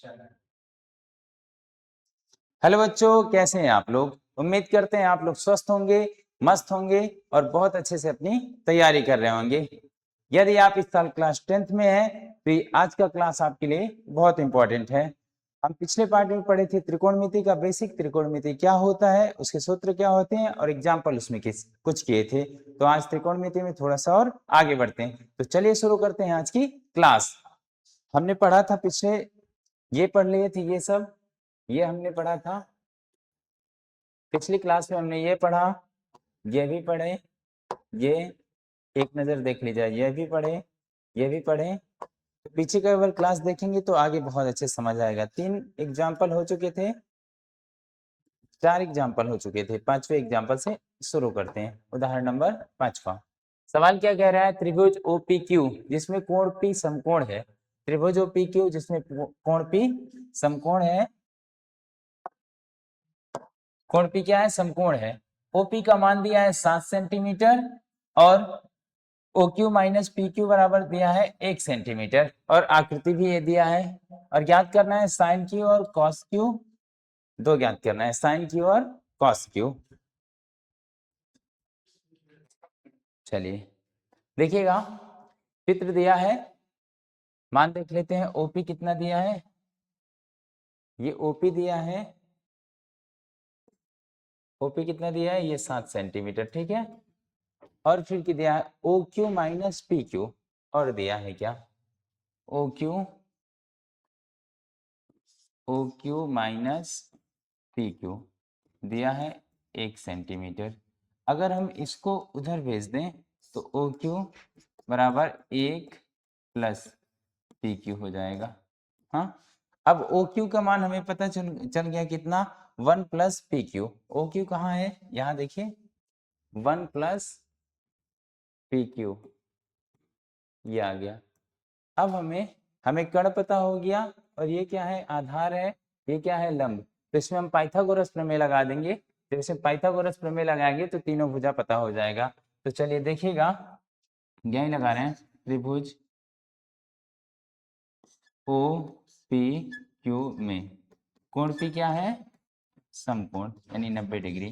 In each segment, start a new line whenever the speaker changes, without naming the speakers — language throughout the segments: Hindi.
हेलो बच्चों, कैसे हैं आप लोग। उम्मीद करते हैं आप लोग स्वस्थ होंगे, मस्त होंगे और बहुत अच्छे से अपनी तैयारी कर रहे होंगे। यदि आप इस साल क्लास 10th में हैं तो ये आज का क्लास आपके लिए बहुत इंपॉर्टेंट है। हम पिछले पार्ट में पढ़े थे त्रिकोणमिति का बेसिक, त्रिकोणमिति क्या होता है, उसके सूत्र क्या होते हैं और एग्जाम्पल उसमें कुछ किए थे। तो आज त्रिकोणमिति में थोड़ा सा और आगे बढ़ते हैं। तो चलिए शुरू करते हैं आज की क्लास। हमने पढ़ा था पिछले, ये पढ़ लिए थे ये सब, ये हमने पढ़ा था पिछली क्लास में। हमने ये पढ़ा, ये भी पढ़े, ये एक नजर देख लीजिए, ये भी पढ़े, ये भी पढ़े। तो पीछे का अगर क्लास देखेंगे तो आगे बहुत अच्छे समझ आएगा। 3 एग्जाम्पल हो चुके थे, 4 एग्जाम्पल हो चुके थे। 5वें एग्जाम्पल से शुरू करते हैं। उदाहरण नंबर 5वां सवाल क्या कह रहा है। त्रिभुज OPQ जिसमें कोण P समकोण है। त्रिभुज OPQ जिसमें कोण P समकोण है। कोण P क्या है, समकोण है। OP का मान दिया है 7 सेंटीमीटर और OQ माइनस PQ बराबर दिया है 1 सेंटीमीटर और आकृति भी ये दिया है। और ज्ञात करना है साइन Q और कॉस Q, दो ज्ञात करना है, साइन Q और कॉस Q। चलिए देखिएगा, चित्र दिया है, मान देख लेते हैं। OP कितना दिया है, ये OP दिया है। OP कितना दिया है, ये 7 सेंटीमीटर, ठीक है। और फिर क्या दिया है, OQ माइनस PQ, और दिया है क्या, OQ माइनस PQ दिया है 1 सेंटीमीटर। अगर हम इसको उधर भेज दें तो OQ बराबर 1 प्लस PQ हो जाएगा। हाँ, अब OQ का मान हमें पता चल गया कितना, 1 प्लस PQ। OQ कहाँ है, यहाँ देखिए, 1 प्लस PQ, ये आ गया। अब हमें कर्ण पता हो गया और ये क्या है, आधार है, ये क्या है, लंब। तो इसमें हम पाइथागोरस प्रमेय लगा देंगे। जब इसमें पाइथागोरस प्रमेय लगाएंगे तो तीनों भुजा पता हो जाएगा। तो चलिए देखिएगा, यही लगा रहे हैं, त्रिभुज OPQ में कोण P क्या है, समकोण, यानी 90 डिग्री।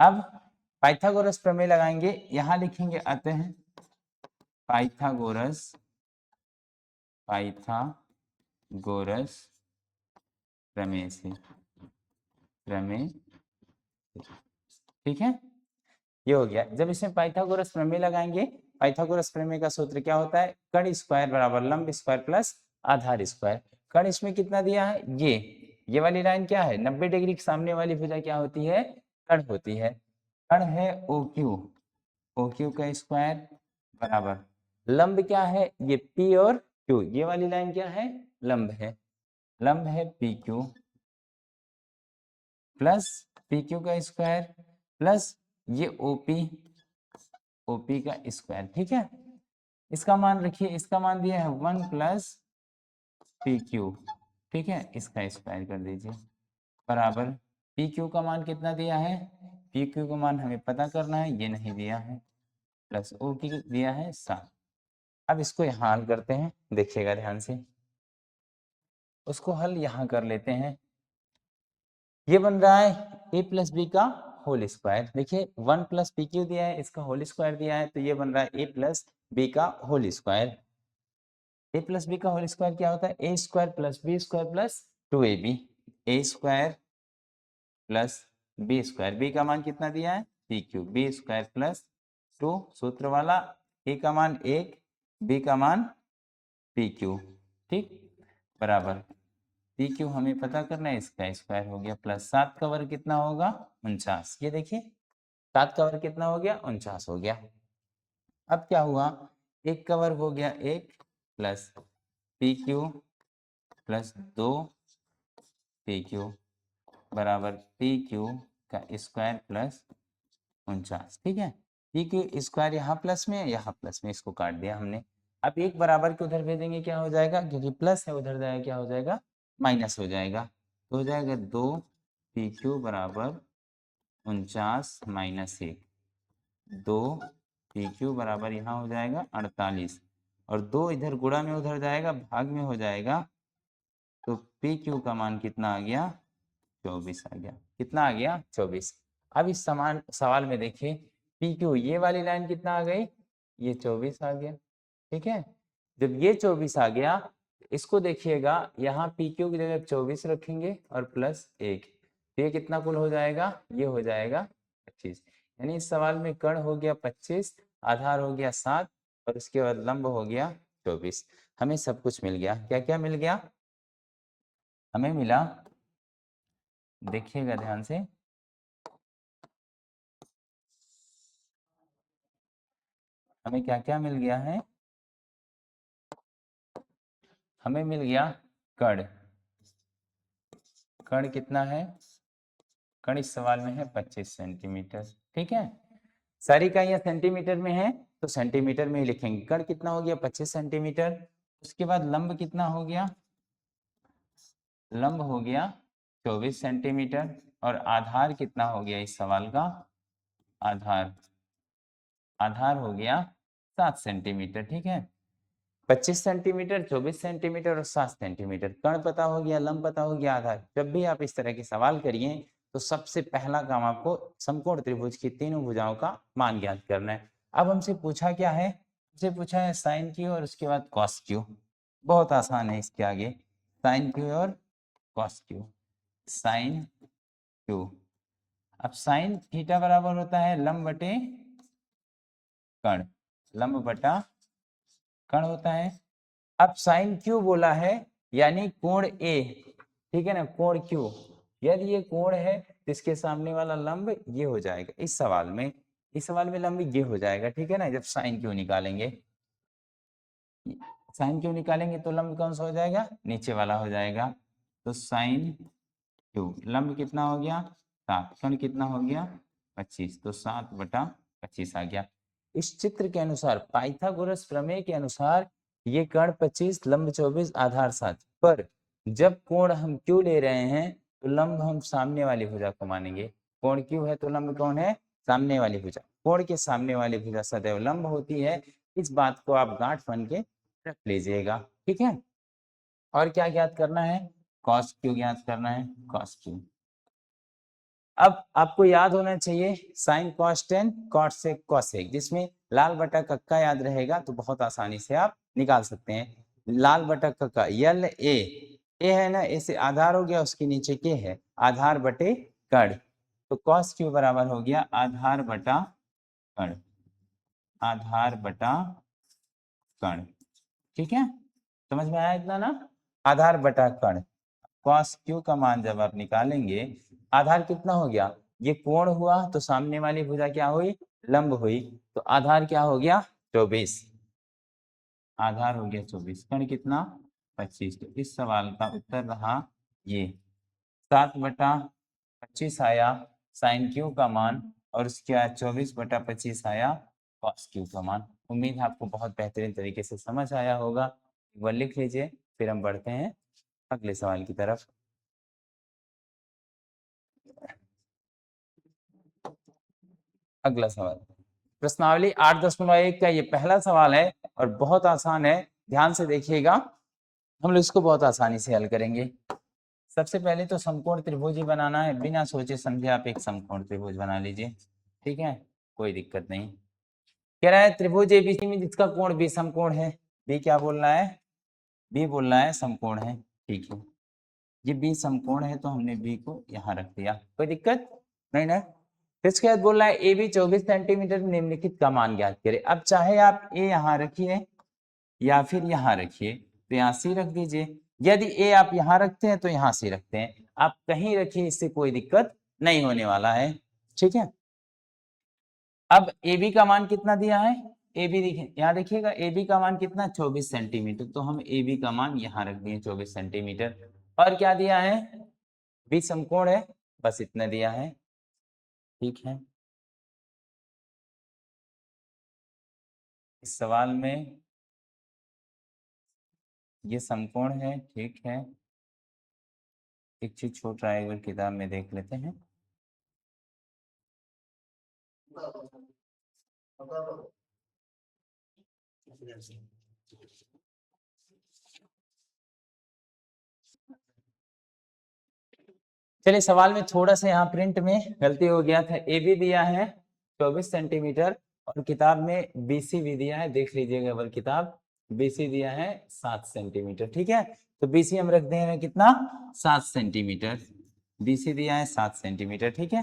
अब पाइथागोरस प्रमेय लगाएंगे, यहां लिखेंगे अतः पाइथागोरस प्रमेय से, प्रमेय, ठीक है, ये हो गया। जब इसमें पाइथागोरस प्रमेय लगाएंगे, पाइथागोरस प्रमेय का सूत्र क्या होता है, कर्ण स्क्वायर बराबर लंब स्क्वायर प्लस आधार स्क्वायर। कर्ण इसमें कितना दिया है, ये वाली लाइन क्या है, 90 डिग्री के सामने वाली भुजा क्या होती है, कर्ण होती है। कर्ण है OQ का स्क्वायर बराबर लंब क्या है, ये P और Q, ये वाली लाइन क्या है, लंब है, लंब है PQ प्लस PQ का स्क्वायर प्लस ये OP का स्क्वायर, ठीक है। इसका मान रखिए, इसका मान दिया है 1 प्लस PQ, ठीक है, इसका स्क्वायर कर दीजिए बराबर PQ का मान कितना दिया है, PQ का मान हमें पता करना है, ये नहीं दिया है, प्लस OQ दिया है 7। अब इसको यहाँ हल करते हैं, देखिएगा ध्यान से, उसको हल यहाँ कर लेते हैं। ये बन रहा है A प्लस बी का होल स्क्वायर। देखिए 1 प्लस पी क्यू दिया है, इसका होल स्क्वायर दिया है, तो ये बन रहा है A प्लस बी का whole square. A plus b का होल स्क्वायर क्या होता है, A square plus b square plus 2AB। A square plus b square, b का मान कितना दिया है, p q, b square plus 2 सूत्र वाला, A का मान 1, B का मान PQ, ठीक, बराबर PQ हमें पता करना है, इसका स्क्वायर हो गया प्लस 7 का वर्ग कितना होगा, 49। ये देखिए 7 का वर्ग कितना हो गया, 49 हो गया। अब क्या हुआ, 1 का वर्ग हो गया 1 प्लस PQ प्लस 2 PQ बराबर PQ का स्क्वायर प्लस 49, ठीक है। PQ स्क्वायर यहाँ प्लस में, यहाँ प्लस में, इसको काट दिया हमने। अब एक बराबर के उधर भेजेंगे क्या हो जाएगा, क्योंकि प्लस है उधर जाएगा, क्या हो जाएगा, माइनस हो जाएगा। तो हो जाएगा 2 PQ बराबर 49 माइनस 1, 2 PQ बराबर यहाँ हो जाएगा 48, और 2 इधर गुणा में उधर जाएगा, भाग में हो जाएगा, तो पी क्यू का मान कितना आ गया, 24 आ गया। कितना आ गया, 24। अब इस समान सवाल में देखिए पी क्यू ये वाली लाइन कितना आ गई, ये 24 आ गया। ठीक है, जब ये 24 आ गया, इसको देखिएगा यहाँ पी क्यू की जगह 24 रखेंगे और प्लस 1, तो ये कितना कुल हो जाएगा, ये हो जाएगा 25। यानी इस सवाल में कर्ण हो गया 25, आधार हो गया 7 और उसके बाद लंब हो गया 24। हमें सब कुछ मिल गया। क्या क्या मिल गया, हमें मिला, देखिएगा ध्यान से, हमें क्या क्या मिल गया है, हमें मिल गया कर्ण। कर्ण कितना है, कर्ण इस सवाल में है 25 सेंटीमीटर। ठीक है, सारी इकाइयां सेंटीमीटर में है तो सेंटीमीटर में ही लिखेंगे। कर्ण कितना हो गया, 25 सेंटीमीटर। उसके बाद लंब कितना हो गया, लंब हो गया 24 सेंटीमीटर। और आधार कितना हो गया इस सवाल का, आधार, आधार हो गया 7 सेंटीमीटर। ठीक है, 25 सेंटीमीटर, 24 सेंटीमीटर और 7 सेंटीमीटर। कर्ण पता हो गया, लंब पता हो गया, आधार। जब भी आप इस तरह के सवाल करिए तो सबसे पहला काम आपको समकोण त्रिभुज की तीनों भुजाओं का मान ज्ञात करना है। अब हमसे पूछा क्या है, हमसे पूछा है साइन क्यू और उसके बाद कॉस क्यू। बहुत आसान है, इसके आगे साइन क्यू और कॉस क्यू। साइन क्यू, अब साइन थीटा बराबर होता है लंब बटे कर्ण, लंब बटा कर्ण होता है। अब साइन क्यू बोला है यानी कोण ए, ठीक है ना, कोण क्यू। यदि ये कोण है तो इसके सामने वाला लंब ये हो जाएगा इस सवाल में, इस सवाल में लंब ये हो जाएगा। ठीक है ना, जब साइन क्यू निकालेंगे, साइन क्यू निकालेंगे तो लंब कौन सा हो जाएगा, नीचे वाला हो जाएगा। तो साइन क्यू लंब कितना हो गया 7, कर्ण कितना हो गया 25, तो 7/25 आ गया। इस चित्र के अनुसार पाइथागोरस प्रमेय के अनुसार ये कर्ण 25, लंब 24, आधार 7, पर जब कोण हम क्यू ले रहे हैं तो लंब हम सामने वाली भुजा को मानेंगे। कोण क्यू है तो लंब कौन है, सामने वाली भुजा। कोण के सामने वाली भुजा सदैव लंब होती है, इस बात को आप गांठ बन के रख लीजिएगा। ठीक है, और क्या ज्ञात करना है, कॉस क्यू ज्ञात करना है, कॉस क्यू। अब आपको याद होना चाहिए sine cos tan, cot sec cosec, जिसमें लाल बटा कक्का याद रहेगा तो बहुत आसानी से आप निकाल सकते हैं। लाल बटा कक्का यल ए है ना, ए से आधार हो गया, उसके नीचे के है, आधार बटे कर्ण, तो कॉस क्यू बराबर हो गया आधार बटा कर्ण, आधार बटा कर्ण। ठीक है, समझ में आया इतना ना, आधार बटा कर्ण। कॉस क्यू का मान जब आप निकालेंगे, आधार कितना हो गया, ये कोण हुआ तो सामने वाली भुजा क्या हुई, लंब हुई, तो आधार क्या हो गया 24, आधार हो गया 24, कर्ण कितना 25। तो इस सवाल का उत्तर रहा ये 7/25 आया साइन क्यू का मान, और उसके बाद 24/25 आया कॉस क्यू का मान। उम्मीद है आपको बहुत बेहतरीन तरीके से समझ आया होगा। एक बार लिख लीजिए, फिर हम बढ़ते हैं अगले सवाल की तरफ। अगला सवाल प्रश्नावली 8.1 का ये पहला सवाल है और बहुत आसान है, ध्यान से देखिएगा, हम लोग इसको बहुत आसानी से हल करेंगे। सबसे पहले तो समकोण त्रिभुज ही बनाना है, बिना सोचे समझे आप एक समकोण त्रिभुज बना लीजिए। ठीक है, कोई दिक्कत नहीं। कह रहा है त्रिभुज एबीसी में जिसका कोण बी समकोण है, बी क्या बोल रहा है, बी बोल रहा है समकोण है। ठीक है, ये बी समकोण है तो हमने बी को यहाँ रख दिया, कोई दिक्कत नहीं ना। इसके बाद बोल रहा है ए बी 24 सेंटीमीटर निम्नलिखित का मान ज्ञात करें। अब चाहे आप ए यहाँ रखिए या फिर यहाँ रखिए, तो यहाँ सी रख दीजिए। यदि ए आप यहाँ रखते हैं तो यहाँ सी रखते हैं, आप कहीं रखिए, इससे कोई दिक्कत नहीं होने वाला है। ठीक है, अब ए बी का मान कितना दिया है, ए बी देखिए, यहाँ देखिएगा ए बी का मान कितना 24 सेंटीमीटर, तो हम ए बी का मान यहाँ रख दिए 24 सेंटीमीटर। और क्या दिया है, बी समकोण है, बस इतना दिया है। ठीक है, इस सवाल में ये समकोण है। ठीक है, एक चीज छूट रहा है, एक बार किताब में देख लेते हैं। चलिए सवाल में थोड़ा सा यहाँ प्रिंट में गलती हो गया था। ए भी दिया है 24 सेंटीमीटर और किताब में बीसी भी दिया है, देख लीजिएगा बल किताब, बीसी दिया है 7 सेंटीमीटर। ठीक है, तो बीसी हम रख दे रहे हैं कितना, 7 सेंटीमीटर। बीसी दिया है 7 सेंटीमीटर। ठीक है,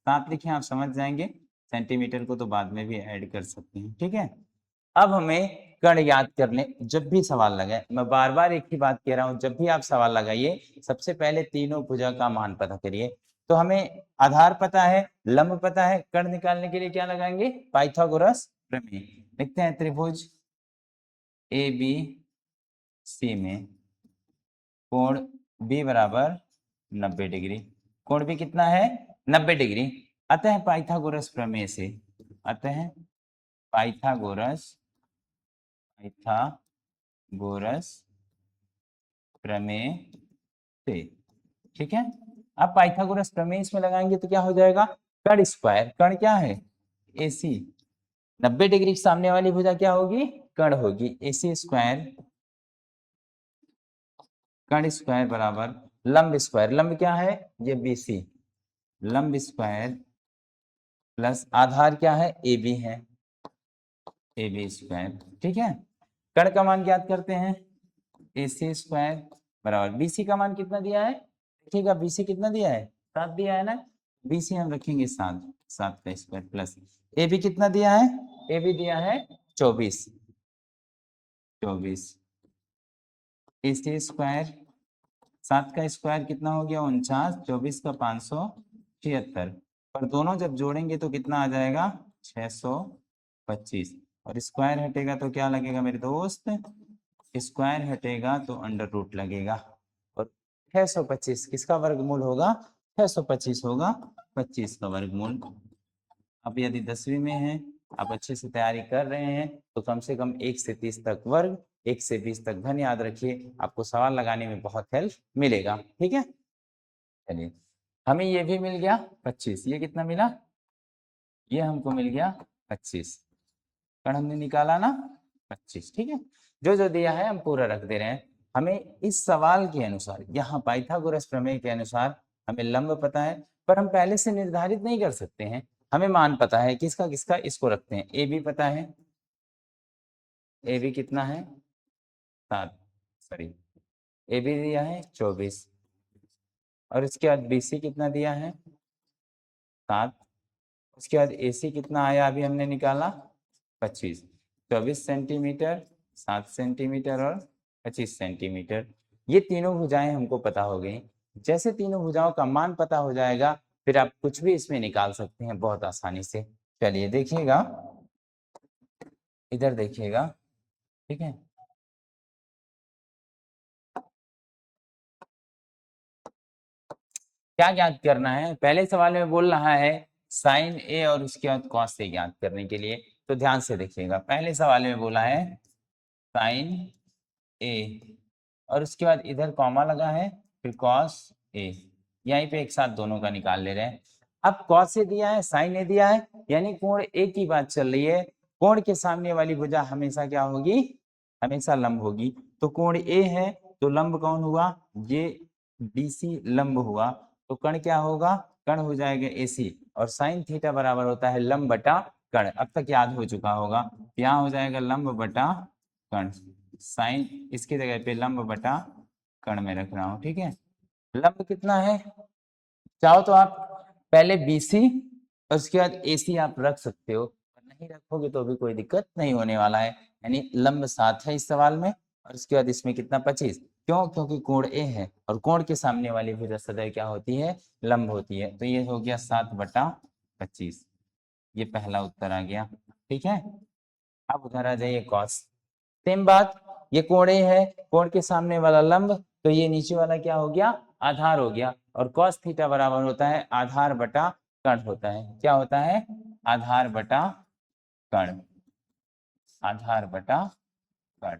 7 लिखे आप समझ जाएंगे, सेंटीमीटर को तो बाद में भी ऐड कर सकते हैं। ठीक है, अब हमें कण याद कर लें जब भी सवाल लगाए। मैं बार बार एक ही बात कह रहा हूं, जब भी आप सवाल लगाइए सबसे पहले तीनों भुजा का मान पता करिए। तो हमें आधार पता है, लंब पता है, कण निकालने के लिए क्या लगाएंगे, पाइथागोरस प्रमेय। लिखते हैं त्रिभुज ए बी सी में कोण बी बराबर 90 डिग्री। कोण बी कितना है, 90 डिग्री। अतः पाइथागोरस प्रमेय से, अतः पाइथागोरस प्रमेय से, ठीक है। अब पाइथागोरस प्रमेय इसमें लगाएंगे तो क्या हो जाएगा, कण स्क्वायर, कण क्या है, एसी, 90 डिग्री सामने वाली भुजा क्या होगी, कण होगी, एसी स्क्वायर, कण स्क्वायर बराबर लंब स्क्वायर, लंब क्या है ये बीसी, लंब स्क्वायर प्लस आधार क्या है ए बी है, ए बी स्क्वायर। ठीक है, कण का मान ज्ञात करते हैं, ए सी स्क्वायर बराबर बीसी का मान कितना दिया है, देखिएगा बीसी कितना दिया है, 7 दिया है ना, बीसी हम रखेंगे 7, 7 का स्क्वायर प्लस ए बी कितना दिया है, ए बी दिया है 24, 24 ए सी स्क्वायर, 7 का स्क्वायर कितना हो गया 49, 24 का 576, पर दोनों जब जोड़ेंगे तो कितना आ जाएगा 625, और स्क्वायर हटेगा तो क्या लगेगा मेरे दोस्त, स्क्वायर हटेगा तो अंडर रूट लगेगा, और 625 किसका वर्गमूल होगा, 625 होगा 25 का वर्गमूल। अब यदि 10वीं में है, आप अच्छे से तैयारी कर रहे हैं तो कम से कम 1 से 30 तक वर्ग, 1 से 20 तक घन याद रखिए, आपको सवाल लगाने में बहुत हेल्प मिलेगा। ठीक है, चलिए हमें ये भी मिल गया 25, ये कितना मिला, ये हमको मिल गया 25, कण हमने निकाला ना 25। ठीक है, जो जो दिया है हम पूरा रख दे रहे हैं। हमें इस सवाल के अनुसार, यहाँ पाइथागोरस प्रमेय के अनुसार हमें लंब पता है, पर हम पहले से निर्धारित नहीं कर सकते हैं, हमें मान पता है किसका किसका, इसको रखते हैं, ए बी पता है, ए बी कितना है 7, सॉरी ए बी दिया है 24, और इसके बाद बी सी कितना दिया है 7, उसके बाद ए सी कितना आया अभी हमने निकाला 25, 24 सेंटीमीटर, 7 सेंटीमीटर और 25 सेंटीमीटर। ये तीनों भुजाएं हमको पता हो गई। जैसे तीनों भुजाओं का मान पता हो जाएगा फिर आप कुछ भी इसमें निकाल सकते हैं बहुत आसानी से। चलिए देखिएगा, इधर देखिएगा, ठीक है, क्या ज्ञात करना है, पहले सवाल में बोल रहा है साइन ए और उसके बाद कॉस ए ज्ञात करने के लिए। तो ध्यान से देखिएगा, पहले सवाल में बोला है साइन ए और उसके बाद इधर कॉमा लगा है, फिर कॉस ए, यहीं पे एक साथ दोनों का निकाल ले रहे हैं। अब कॉस ए दिया है, साइन ए दिया है, यानी कोण ए की बात चल रही है, कोण के सामने वाली भुजा हमेशा क्या होगी, हमेशा लंब होगी। तो कोण ए है तो लंब कौन हुआ, ये बीसी लंब हुआ, तो कण क्या होगा, कण हो जाएगा एसी, और साइन थीटा बराबर होता है लंब बटा कण, अब तक याद हो चुका होगा, यहाँ हो जाएगा लंब बटा कण, साइन इसकी जगह पे लंब बटा कण में रख रहा हूं। ठीक है, लंब कितना है, चाहो तो आप पहले बीसी और उसके बाद एसी आप रख सकते हो, नहीं रखोगे तो भी कोई दिक्कत नहीं होने वाला है। यानी लंब 7 है इस सवाल में, और उसके बाद इसमें कितना 25, क्यों, क्योंकि कोण ए है और कोण के सामने वाली भुजा सदैव क्या होती है, लंब होती है। तो ये हो गया 7/25, ये पहला उत्तर आ गया। ठीक है, अब उधर आ जाइए कॉस, सेम बात, ये कोण ए है, कोण के सामने वाला लंब, तो ये नीचे वाला क्या हो गया, आधार हो गया, और कॉस थीटा बराबर होता है आधार बटा कण होता है, क्या होता है, आधार बटा कण, आधार बटा कण।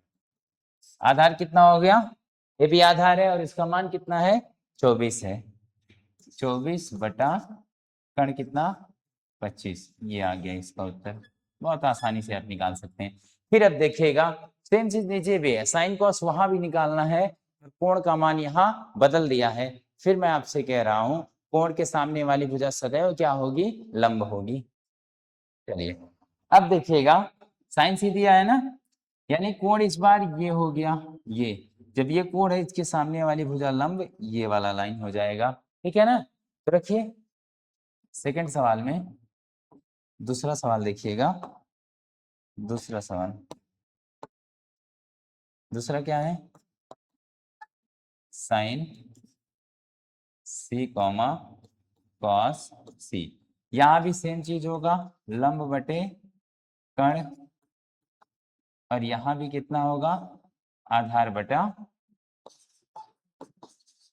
आधार कितना हो गया, ये भी आधार है और इसका मान कितना है 24 है, 24 बटा कण कितना 25, ये आ गया इसका उत्तर, बहुत आसानी से आप निकाल सकते हैं। फिर अब देखिएगा सेम चीज नीचे भी है, साइन कॉस वहां भी निकालना है, कोण का मान यहाँ बदल दिया है, फिर मैं आपसे कह रहा हूं कोण के सामने वाली भुजा सदैव क्या होगी, लंब होगी। चलिए अब देखिएगा साइन सी दिया है ना, यानी कोण इस बार ये हो गया, ये जब ये कोण है इसके सामने वाली भुजा लंब, ये वाला लाइन हो जाएगा, ठीक है ना। तो रखिए सेकंड सवाल में, दूसरा सवाल देखिएगा, दूसरा सवाल, दूसरा क्या है, साइन सी कॉमा कॉस सी, यहां भी सेम चीज होगा, लंब बटे कर्ण, और यहां भी कितना होगा, आधार बटा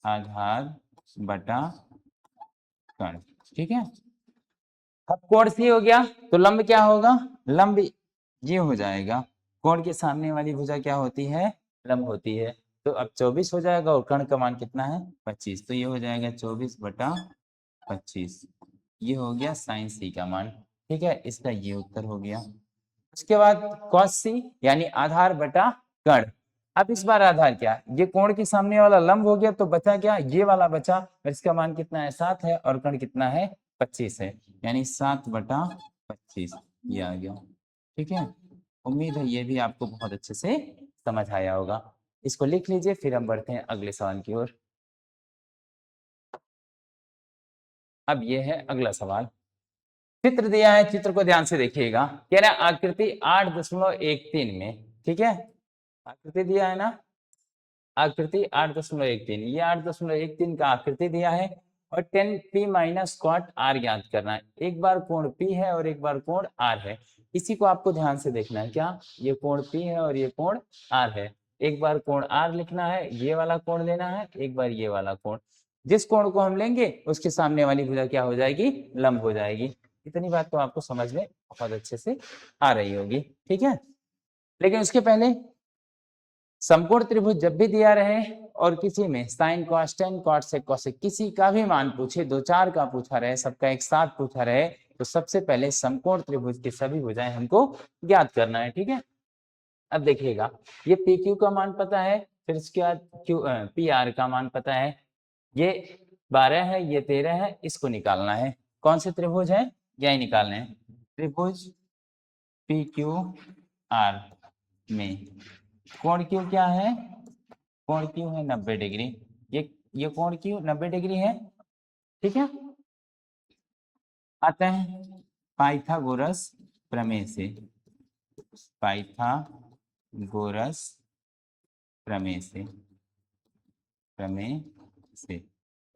आधार बटा कर्ण, ठीक है। अब कोण सी हो गया तो लंब क्या होगा, लंब ये हो जाएगा, कोण के सामने वाली भुजा क्या होती है, लंब होती है। तो अब 24 हो जाएगा और कर्ण का मान कितना है 25, तो ये हो जाएगा 24 बटा 25, ये हो गया साइन सी का मान, ठीक है, इसका ये उत्तर हो गया। उसके बाद कॉस सी यानी आधार बटा कर्ण, अब इस बार आधार क्या, ये कोण के सामने वाला लंब हो गया तो बचा क्या, ये वाला बचा, और इसका मान कितना है 7 है, और कर्ण कितना है 25 है, यानी 7 बटा 25 ये आ गया, ठीक है। उम्मीद है ये भी आपको बहुत अच्छे से समझ आया होगा। इसको लिख लीजिए, फिर हम बढ़ते हैं अगले सवाल की ओर। अब ये है अगला सवाल, चित्र दिया है, चित्र को ध्यान से देखिएगा, कह रहा है आकृति 8.13 में, ठीक है, आकृति दिया है ना, आकृति 8.13, ये 8.13 का आकृति दिया है, और 10p माइनस क्वाट आर ज्ञात करना है। एक बार कोण p है और एक बार कोण r है, इसी को आपको ध्यान से देखना है, क्या ये कोण p है और ये कोण r है, एक बार कोण r लिखना है, ये वाला कोण लेना है, एक बार ये वाला कोण, जिस कोण को हम लेंगे उसके सामने वाली भुजा क्या हो जाएगी, लंब हो जाएगी। इतनी बात तो आपको समझ में बहुत अच्छे से आ रही होगी, ठीक है। लेकिन उसके पहले समकोण त्रिभुज जब भी दिया रहे और किसी में sine cos tan cot sec cosec किसी का भी मान पूछे, दो चार का पूछा रहे, सबका एक साथ पूछा रहे, तो सबसे पहले समकोण त्रिभुज की सभी भुजाएं हमको ज्ञात करना है, ठीक है। अब देखिएगा ये पी क्यू का मान पता है, फिर इसके बाद क्यू पी आर का मान पता है, ये 12 है, ये 13 है, इसको निकालना है। कौन से त्रिभुज है, यही निकालने हैं, त्रिभुज पी क्यू आर में कोण क्यू क्या है, कोण क्यू है 90 डिग्री, ये कोण क्यू 90 डिग्री है, ठीक है। आते हैं पाइथागोरस प्रमेय से, पाइथागोरस प्रमेय से, प्रमेय से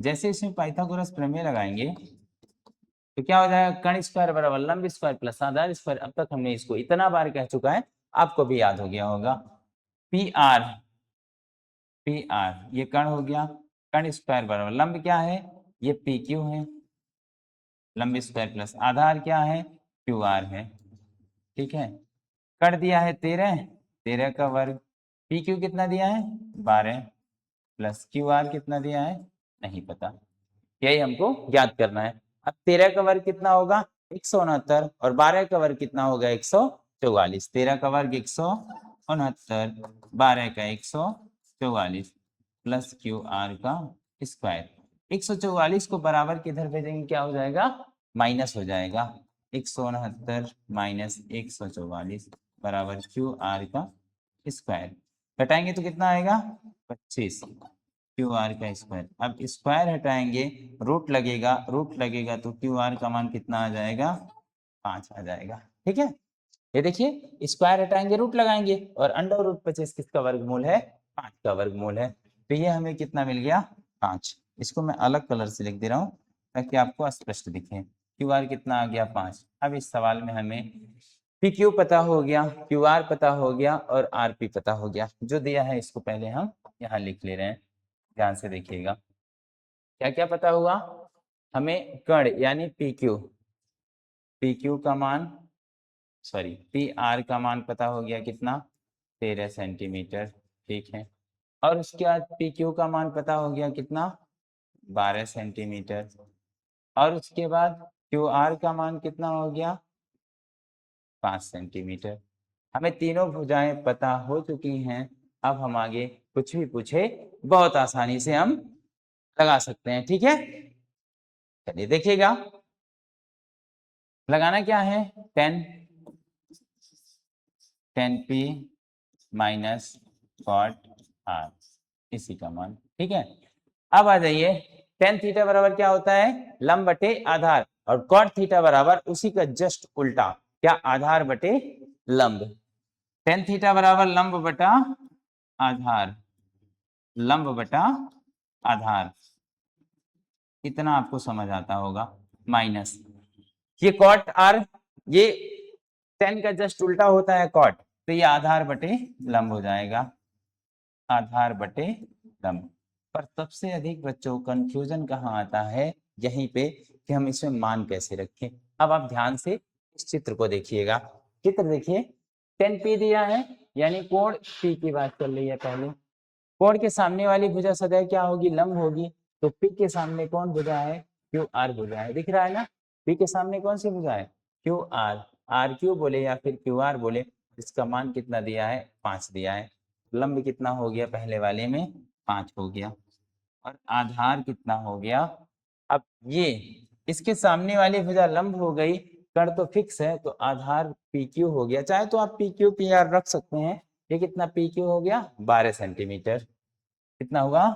जैसे इसमें पाइथागोरस प्रमेय लगाएंगे तो क्या हो जाएगा, कर्ण स्क्वायर बराबर लंब स्क्वायर प्लस आधार स्क्वायर, अब तक हमने इसको इतना बार कह चुका है, आपको भी याद हो गया होगा। पी आर, पी आर ये कर्ण हो गया, कर्ण स्क्वायर बराबर लंब क्या है, ये पी क्यू है, लंब स्क्वायर प्लस आधार क्या है, क्यू आर है, ठीक है। कर दिया है 13, 13 का वर्ग, पी क्यू कितना दिया है 12, प्लस क्यू आर कितना दिया है नहीं पता, यही हमको ज्ञात करना है। अब 13 का वर्ग कितना होगा 169, और 12 का वर्ग कितना होगा 144, 13 का वर्ग 169, 12 का 144 प्लस क्यू आर का स्क्वायर, 144 को बराबर किधर भेजेंगे, क्या हो जाएगा माइनस हो जाएगा, 169 माइनस 144 बराबर क्यू आर का स्क्वायर, घटाएंगे तो कितना आएगा 25 क्यू आर का स्क्वायर। अब स्क्वायर हटाएंगे, रूट लगेगा, रूट लगेगा तो क्यू आर का मान कितना आ जाएगा 5 आ जाएगा, ठीक है। ये देखिए स्क्वायर हटाएंगे रूट लगाएंगे, और अंडर रूट 25 किसका वर्गमूल है 5 का वर्गमूल है, तो ये हमें कितना मिल गया 5। इसको मैं अलग कलर से लिख दे रहा हूँ ताकि आपको स्पष्ट दिखे, क्यू आर कितना आ गया 5। अब इस सवाल में हमें पी क्यू पता हो गया, क्यू आर पता हो गया, और आर पी पता हो गया, जो दिया है इसको पहले हम यहाँ लिख ले रहे हैं, ध्यान से देखिएगा। क्या क्या पता हुआ हमें, कर्ण यानी पी क्यू, पी क्यू का मान, सॉरी पी आर का मान पता हो गया कितना 13 सेंटीमीटर, ठीक है। और उसके बाद पी क्यू का मान पता हो गया कितना 12 सेंटीमीटर, और उसके बाद क्यू आर का मान कितना हो गया 5 सेंटीमीटर। हमें तीनों भुजाएं पता हो चुकी हैं, अब हम आगे कुछ भी पूछे बहुत आसानी से हम लगा सकते हैं। ठीक है, चलिए देखिएगा, लगाना क्या है, 10p माइनस कॉट r, इसी का मान। ठीक है, अब आ जाइए, टेन थीटा बराबर क्या होता है, लंब बटे आधार, और कॉट थीटा बराबर उसी का जस्ट उल्टा, क्या, आधार बटे लंब। टेन थीटा बराबर लंब बटा आधार, लंब बटा आधार, इतना आपको समझ आता होगा, माइनस ये कॉट आर, ये टेन का जस्ट उल्टा होता है कॉट, तो ये आधार बटे लंब हो जाएगा, आधार बटे लंब। पर सबसे अधिक बच्चों को कंफ्यूजन कहाँ आता है, यहीं पे, कि हम इसमें मान कैसे रखें। अब आप ध्यान से इस चित्र को देखिएगा, चित्र देखिए, 10p दिया है, यानी कोण p की बात चल रही है। पहले कोण के सामने वाली भुजा सदैव क्या होगी, लंब होगी, तो p के सामने कौन भुजा है, क्यू आर भुजा है, दिख रहा है ना, p के सामने कौन सी भुजा है, क्यू आर, आर क्यू बोले या फिर क्यू आर बोले, इसका मान कितना दिया है, 5 दिया है, लंब कितना हो गया, पहले वाले में 5 हो गया, और आधार कितना हो गया। अब ये इसके सामने वाली भुजा लंब हो गई, कण तो फिक्स है, तो आधार पी क्यू हो गया, चाहे तो आप पी क्यू पी आर रख सकते हैं। ये कितना पी क्यू हो गया, 12 सेंटीमीटर, कितना हुआ,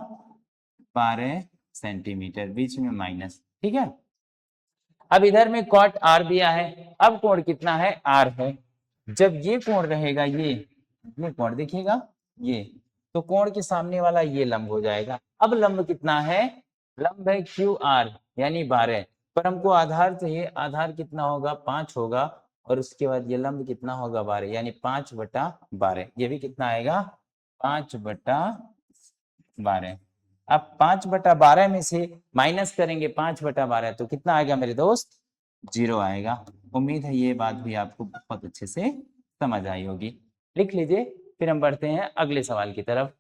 12 सेंटीमीटर, बीच में माइनस। ठीक है, अब इधर में कॉट आर दिया है, अब कोण कितना है, आर है, जब ये कोण रहेगा, ये कोण देखिएगा, ये, तो कोण के सामने वाला ये लंब हो जाएगा। अब लंब कितना है, लंब है क्यू आर, यानी 12, पर हमको आधार चाहिए, आधार कितना होगा, 5 होगा, और उसके बाद ये लंब कितना होगा, 12, यानी 5/12, ये भी कितना आएगा, 5/12। अब 5/12 में से माइनस करेंगे 5/12, तो कितना आएगा मेरे दोस्त, 0 आएगा। उम्मीद है ये बात भी आपको बहुत अच्छे से समझ आई होगी। लिख लीजिए, फिर हम बढ़ते हैं अगले सवाल की तरफ।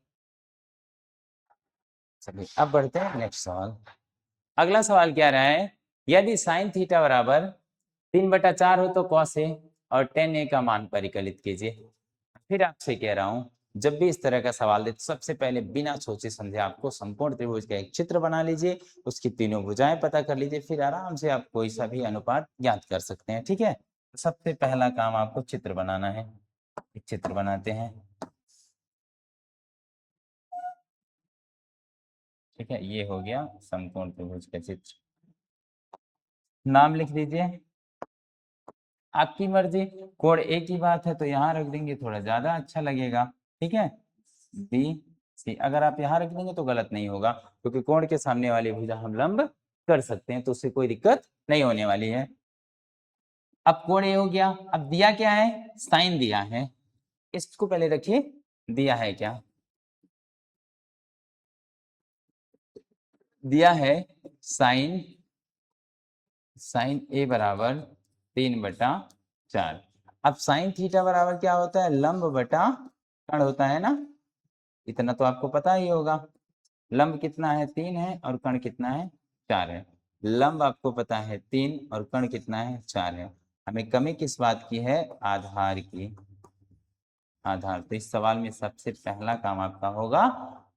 चलिए अब बढ़ते हैं नेक्स्ट सवाल। अगला सवाल क्या रहा है, यदि साइन थीटा बराबर 3/4 हो तो कॉस ए और tan a का मान परिकलित कीजिए। फिर आपसे कह रहा हूं, जब भी इस तरह का सवाल दे तो सबसे पहले बिना सोचे समझे आपको समकोण त्रिभुज का एक चित्र बना लीजिए, उसकी तीनों भुजाएं पता कर लीजिए, फिर आराम से आप कोई सा भी अनुपात ज्ञात कर सकते हैं। ठीक है, तो सबसे पहला काम आपको चित्र बनाना है, एक चित्र बनाते हैं। ठीक है, ये हो गया समकोण त्रिभुज का चित्र, नाम लिख दीजिए, आपकी मर्जी, कोण ए की बात है तो यहाँ रख देंगे, थोड़ा ज्यादा अच्छा लगेगा। ठीक है, बी सी, अगर आप यहाँ रख देंगे तो गलत नहीं होगा, क्योंकि कोण के सामने वाली भुजा हम लंब कर सकते हैं, तो उससे कोई दिक्कत नहीं होने वाली है। अब कोण ए हो गया, अब दिया क्या है, साइन दिया है, इसको पहले रखिए, दिया है क्या, दिया है साइन, साइन ए बराबर 3/4। अब साइन थीटा बराबर क्या होता है, लंब बटा कण होता है ना, इतना तो आपको पता ही होगा, लंब कितना है, 3 है, और कण कितना है, 4 है। लंब आपको पता है 3 और कण कितना है, 4 है। हमें कमी किस बात की है, आधार की, आधार। तो इस सवाल में सबसे पहला काम आपका होगा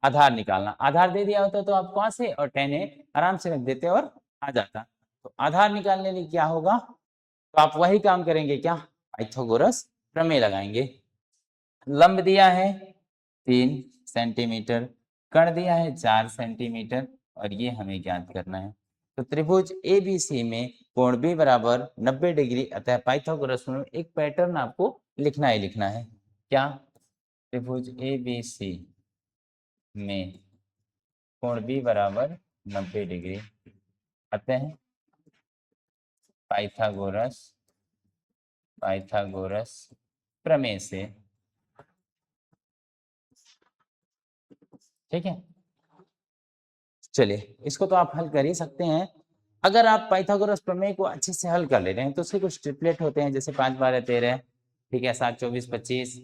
आधार निकालना। आधार दे दिया होता तो आप कौन से और tan a आराम से रख देते और आ जाता। तो आधार निकालने लिए क्या होगा, तो आप वही काम करेंगे, क्या, पाइथागोरस प्रमेय लगाएंगे। लंब दिया है 3 सेंटीमीटर, कण दिया है 4 सेंटीमीटर, और ये हमें ज्ञात करना है। तो त्रिभुज ABC में कोण B बराबर 90 डिग्री, अतः पाइथागोरस में एक पैटर्न आपको लिखना ही लिखना है, क्या, त्रिभुज ABC में कोण B बराबर 90 डिग्री, अतः पाइथागोरस, पाइथागोरस प्रमेय से। ठीक है, चलिए इसको तो आप हल कर ही सकते हैं। अगर आप पाइथागोरस प्रमेय को अच्छे से हल कर ले रहे हैं तो उसके कुछ ट्रिपलेट होते हैं, जैसे 5 12 13, ठीक है, 7 24 25,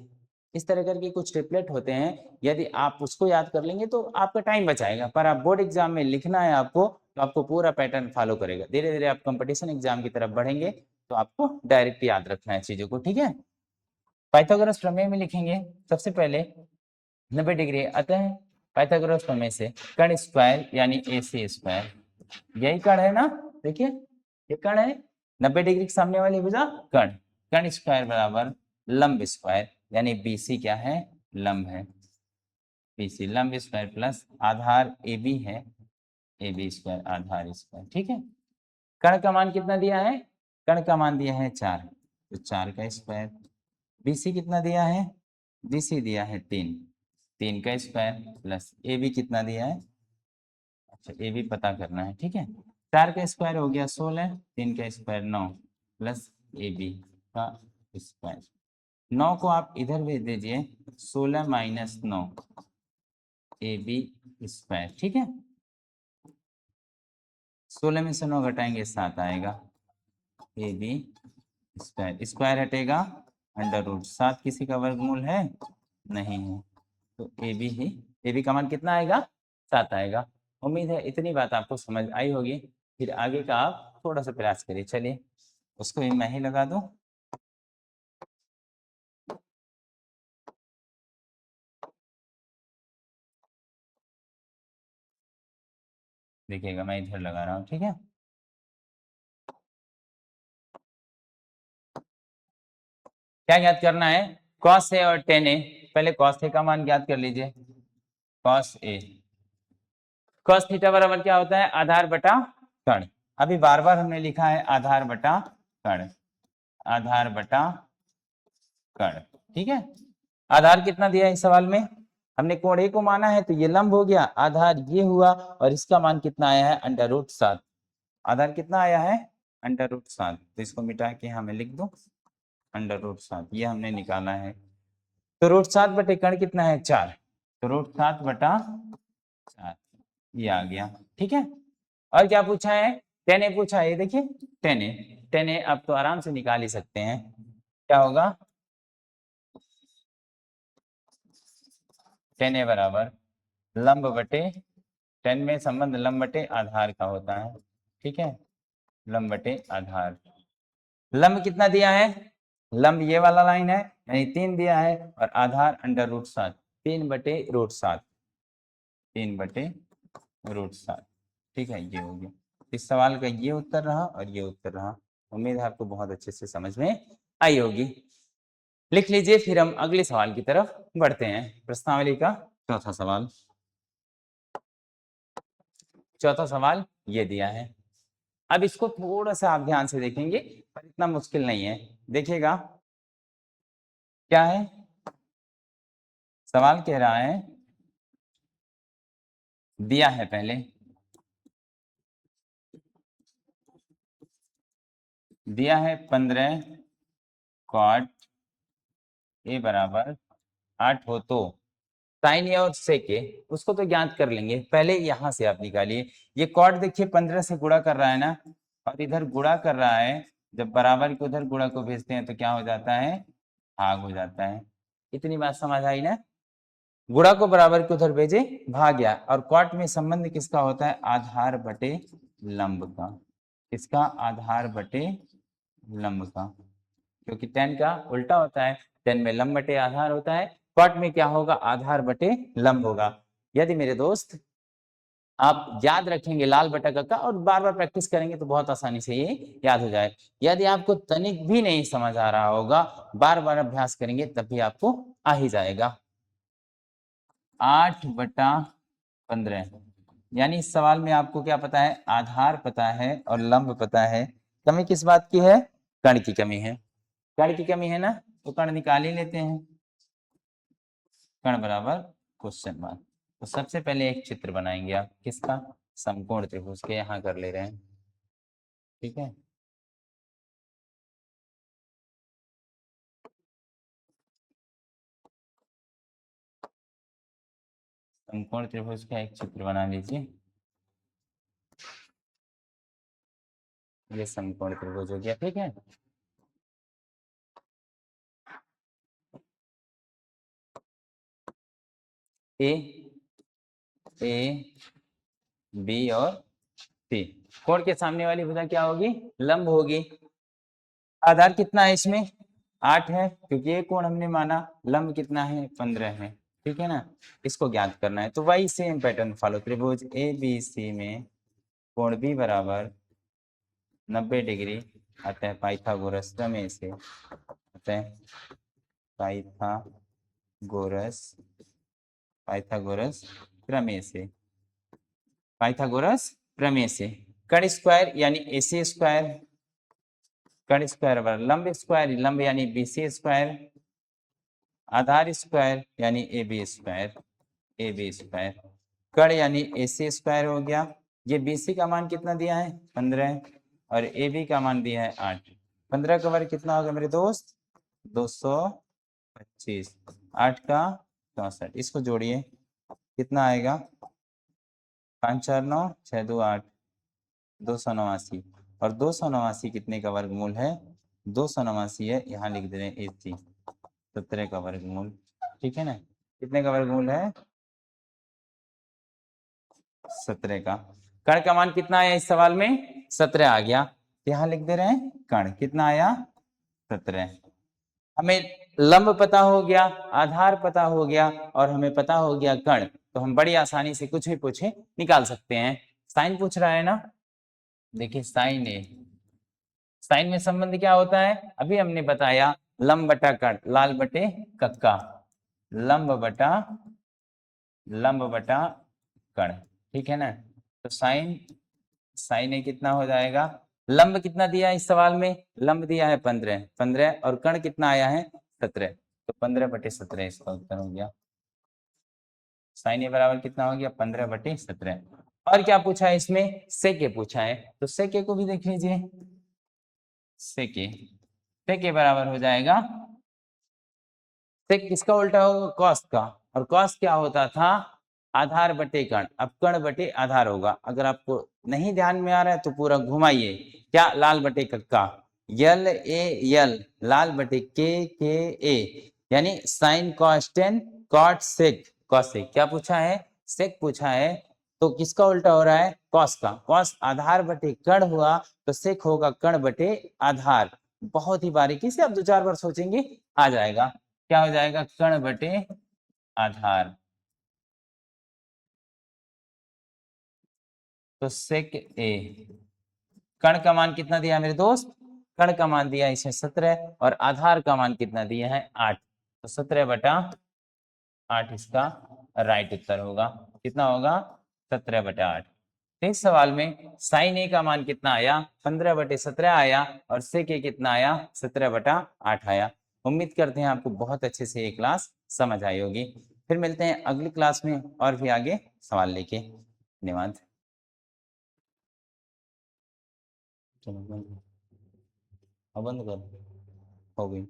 इस तरह करके कुछ ट्रिपलेट होते हैं। यदि आप उसको याद कर लेंगे तो आपका टाइम बचाएगा, पर आप बोर्ड एग्जाम में लिखना है आपको, तो आपको पूरा पैटर्न फॉलो करेगा। धीरे धीरे आप कंपटीशन एग्जाम की तरफ बढ़ेंगे तो आपको डायरेक्ट याद रखना है चीजों को। ठीक है, पाइथागोरस प्रमेय में लिखेंगे सबसे पहले 90 डिग्री, अतः पाइथागोरस प्रमेय से कर्ण स्क्वायर यानी AC स्क्वायर, यही कर्ण है ना, देखिए ये कर्ण है, 90 डिग्री के सामने वाली भुजा कर्ण, कर्ण स्क्वायर बराबर लंब स्क्वायर यानी BC क्या है, लंब है, BC लंब स्क्वायर प्लस आधार AB है, AB स्क्वायर आधार स्क्वायर, ठीक है। कर्ण का मान कितना दिया है, कर्ण का मान दिया है 4, तो 4 का स्क्वायर, BC कितना दिया है, BC दिया है 3, 3 का स्क्वायर प्लस AB कितना दिया है, अच्छा AB पता करना है, ठीक है। 4 का स्क्वायर हो गया 16, 3 का स्क्वायर 9 प्लस AB का स्क्वायर, 9 को आप इधर भेज दीजिए, 16 माइनस 9 AB स्क्वायर, ठीक है। 16 में से 9 घटाएंगे 7 आएगा, AB स्क्वायर, स्क्वायर हटेगा अंडर रूट, 7 किसी का वर्गमूल है नहीं है, तो AB ही, AB का मान कितना आएगा, 7 आएगा। उम्मीद है इतनी बात आपको समझ आई होगी, फिर आगे का आप थोड़ा सा प्रयास करिए। चलिए उसको भी मैं ही लगा दूं, देखिएगा मैं इधर लगा रहा हूँ, ठीक है। क्या याद करना है, cos A और tan A, पहले cos A का मान याद कर लीजिए, cos A, cos थीटा बराबर क्या होता है, आधार बटा कर्ण, अभी बार बार हमने लिखा है आधार बटा कर्ण, आधार बटा कर्ण, ठीक है। आधार कितना दिया है इस सवाल में, हमने कोण A को माना है तो ये लंब हो गया, आधार ये हुआ और इसका मान कितना आया है, अंडर रूट 7, आधार कितना आया है, अंडर रूट 7, तो इसको मिटा के यहाँ मैं लिख दूं अंडर रूट 7, ये हमने निकाला है, तो रूट 7 बटे कर्ण कितना है 4, तो रूट 7 बटा 4 ये आ गया, ठीक है। और क्या पूछा है, टेन ए पूछा है, ये देखिए टेन ए, टेन ए अब तो आराम से निकाल ही सकते हैं, क्या होगा, टेन ए बराबर लंब बटे, टेन में संबंध लंब बटे आधार का होता है, ठीक है, लंब बटे आधार, लंब कितना दिया है, लंब ये वाला लाइन है यानी 3 दिया है, और आधार अंडर रूट 7, 3 बटे रूट 7, 3 बटे रूट 7, ठीक है, ये हो गया। इस सवाल का ये उत्तर रहा और ये उत्तर रहा, उम्मीद है आपको बहुत अच्छे से समझ में आई होगी। लिख लीजिए, फिर हम अगले सवाल की तरफ बढ़ते हैं। प्रश्नावली का चौथा सवाल, चौथा सवाल ये दिया है, अब इसको थोड़ा सा आप ध्यान से देखेंगे पर इतना मुश्किल नहीं है, देखिएगा क्या है, सवाल कह रहा है, दिया है पहले, दिया है 15 कॉट ए बराबर 8 हो तो साइन ए और सेक ए, उसको तो ज्ञात कर लेंगे, पहले यहां से आप निकालिए, ये कॉट देखिए 15 से गुणा कर रहा है ना, और इधर गुणा कर रहा है, जब बराबर को उधर गुणा को भेजते हैं तो क्या हो जाता है, भाग हो जाता है, इतनी बात समझ आई ना, गुणा को बराबर के उधर भेजे भाग गया, और कॉट में संबंध किसका होता है, आधार बटे लंब का, किसका, आधार बटे लंब का, क्योंकि tan का उल्टा होता है, tan में लंब बटे आधार होता है, कॉट में क्या होगा, आधार बटे लंब होगा। यदि मेरे दोस्त आप याद रखेंगे लाल बटा का और बार बार प्रैक्टिस करेंगे तो बहुत आसानी से ये याद हो जाए, यदि आपको तनिक भी नहीं समझ आ रहा होगा, बार बार अभ्यास करेंगे तब भी आपको आ ही जाएगा। 8/15, यानी इस सवाल में आपको क्या पता है, आधार पता है और लंब पता है, कमी किस बात की है, कर्ण की कमी है, कर्ण की कमी है ना, तो कर्ण निकाल ही लेते हैं, कर्ण बराबर क्वेश्चन मार्क, तो सबसे पहले एक चित्र बनाएंगे आप, किसका, समकोण त्रिभुज के, यहाँ कर ले रहे हैं, ठीक है। समकोण त्रिभुज का एक चित्र बना लीजिए, ये समकोण त्रिभुज हो गया, ठीक है। ए, ए, बी और सी, कोण के सामने वाली भुजा क्या होगी, लंब होगी, आधार कितना है इसमें, 8 है, क्योंकि ये कोण हमने माना, लंब कितना है, 15 है, ठीक है ना, इसको ज्ञात करना है। तो वही सेम पैटर्न फॉलो, त्रिभुज ए बी सी में कोण बी बराबर 90 डिग्री, अतः पाइथागोरस प्रमेय से, अतः पाइथागोरस पाइथागोरस प्रमेय से, पाइथागोरस प्रमेय से कर्ण स्क्वायर यानी एसी स्क्वायर, कर्ण स्क्वायर बराबर लंब स्क्वायर, लंब यानी बीसी स्क्वायर, आधार स्क्वायर यानी A B square, A B square, कर्ण यानी ए सी स्क्वायर हो गया। ये बी सी का मान कितना दिया है 15 और ए बी का मान दिया है 8। 15 का वर्ग कितना होगा मेरे दोस्त 225, 8 का 64, इसको जोड़िए कितना आएगा 5 4 9 6 2 8, 289। और 289 कितने का वर्गमूल है 289 है, यहाँ लिख दे रहे हैं 80, 17 का वर्गमूल। ठीक है ना, कितने का वर्गमूल है 17 का। कर्ण का मान कितना आया इस सवाल में 17 आ गया, यहाँ लिख दे रहे हैं कर्ण कितना आया 17। हमें लंब पता हो गया, आधार पता हो गया और हमें पता हो गया कर्ण, तो हम बड़ी आसानी से कुछ भी पूछे निकाल सकते हैं। साइन पूछ रहा है ना, देखिए साइन ए, साइन में संबंध क्या होता है अभी हमने बताया, लंब बटा कर्ण, लाल बटे कक्का, लंब बटा कर्ण। ठीक है ना, तो साइन साइन ए कितना हो जाएगा, लंब कितना दिया है इस सवाल में, लंब दिया है 15, 15 और कर्ण कितना आया है 17, तो 15/17 इसका उत्तर हो गया। साइन ए बराबर कितना हो गया 15/17। और क्या पूछा है इसमें, सेके पूछा है, तो सेके को भी देख लीजिए, सेके बराबर हो जाएगा, सेक किसका उल्टा होगा कॉस का, और कॉस क्या होता था आधार बटे कर्ण, अब कर्ण बटे आधार होगा। अगर आपको नहीं ध्यान में आ रहा है तो पूरा घुमाइए, क्या लाल बटे कक्का, यल ए यल, लाल बटे के ए, यानी sine cos tan cot sec cosec. क्या पूछा है सेक पूछा है, तो किसका उल्टा हो रहा है कॉस का, कॉस आधार बटे कर्ण हुआ तो सेक होगा कर्ण बटे आधार। बहुत ही बारीकी से आप 2 4 बार सोचेंगे आ जाएगा, क्या हो जाएगा कर्ण बटे आधार। तो सेक ए, कर्ण का मान कितना दिया मेरे दोस्त, कर्ण का मान दिया इसे 17 और आधार का मान कितना दिया है 8, तो 17/8 इसका राइट उत्तर होगा। कितना होगा 17/8। इस सवाल में साइन ए का मान कितना आया 15/17 आया और सेक ए कितना आया 17/8 आया। उम्मीद करते हैं आपको बहुत अच्छे से ये क्लास समझ आई होगी। फिर मिलते हैं अगली क्लास में और भी आगे सवाल लेके। धन्यवाद। चलो बंद कर, हो गई।